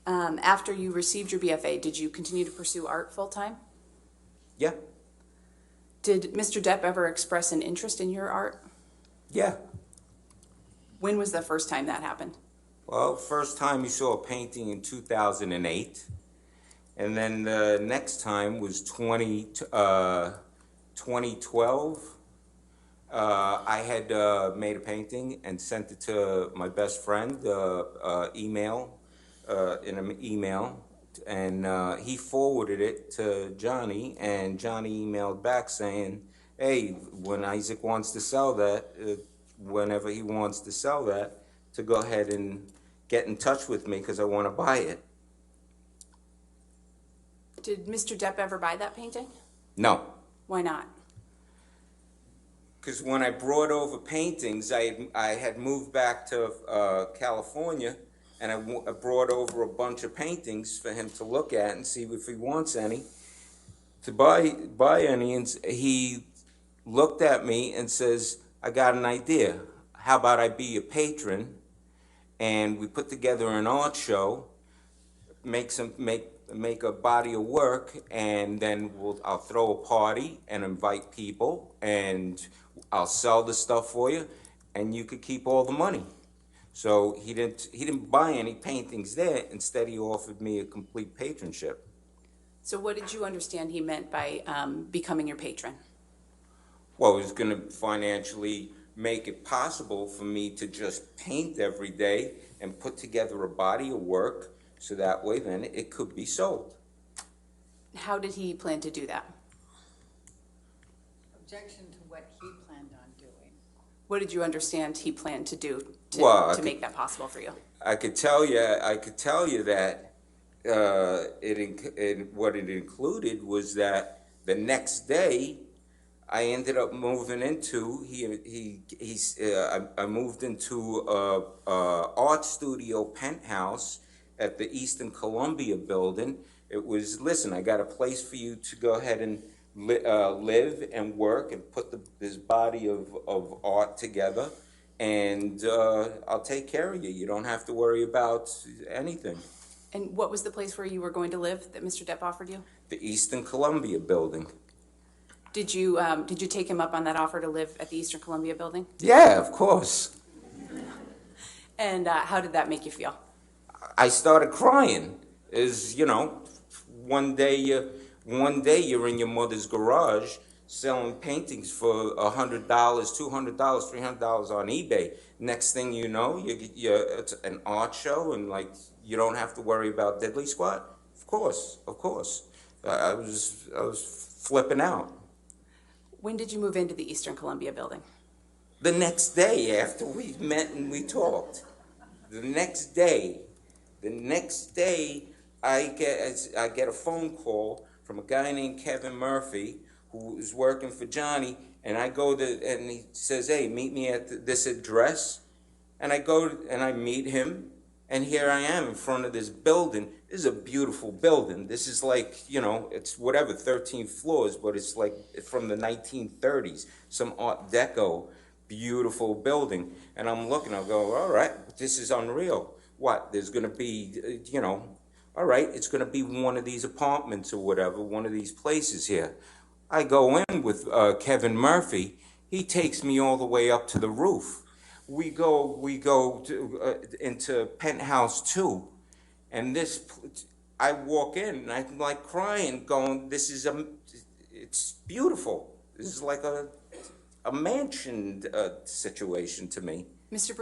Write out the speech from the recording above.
After you received your BFA, did you continue to pursue art full-time? Yeah. Did Mr. Depp ever express an interest in your art? Yeah. When was the first time that happened? Well, first time you saw a painting in 2008, and then the next time was 2012. I had made a painting and sent it to my best friend, in an email, and he forwarded it to Johnny, and Johnny emailed back saying, hey, when Isaac wants to sell that, whenever he wants to sell that, to go ahead and get in touch with me because I want to buy it. Did Mr. Depp ever buy that painting? No. Why not? Because when I brought over paintings, I had moved back to California, and I brought over a bunch of paintings for him to look at and see if he wants any, to buy any. And he looked at me and says, I got an idea. How about I be your patron, and we put together an art show, make a body of work, and then I'll throw a party and invite people, and I'll sell the stuff for you, and you could keep all the money. So he didn't buy any paintings there. Instead, he offered me a complete patronship. So what did you understand he meant by becoming your patron? Well, he was going to financially make it possible for me to just paint every day and put together a body of work, so that way then it could be sold. How did he plan to do that? Objection to what he planned on doing. What did you understand he planned to do to make that possible for you? I could tell you that what it included was that the next day I ended up moving into I moved into a art studio penthouse at the Eastern Columbia building. It was, listen, I got a place for you to go ahead and live and work and put this body of art together, and I'll take care of you. You don't have to worry about anything. And what was the place where you were going to live that Mr. Depp offered you? The Eastern Columbia building. Did you take him up on that offer to live at the Eastern Columbia building? Yeah, of course. And how did that make you feel? I started crying. One day you're in your mother's garage selling paintings for $100, $200, $300 on eBay. Next thing you know, it's an art show, and like you don't have to worry about diddly squat. Of course. I was flipping out. When did you move into the Eastern Columbia building? The next day after we met and we talked. The next day, I get a phone call from a guy named Kevin Murphy, who is working for Johnny, and I go and he says, hey, meet me at this address. And I go and I meet him, and here I am in front of this building. This is a beautiful building. This is like, it's 13 floors, but it's like from the 1930s, some Art Deco, beautiful building. And I'm looking, I'll go, all right, this is unreal. What, there's going to be, all right, it's going to be one of these apartments or whatever, one of these places here. I go in with Kevin Murphy. He takes me all the way up to the roof. We go into penthouse 2, and I walk in and I'm like crying, going, it's beautiful. This is like a mansion situation to me. Mr.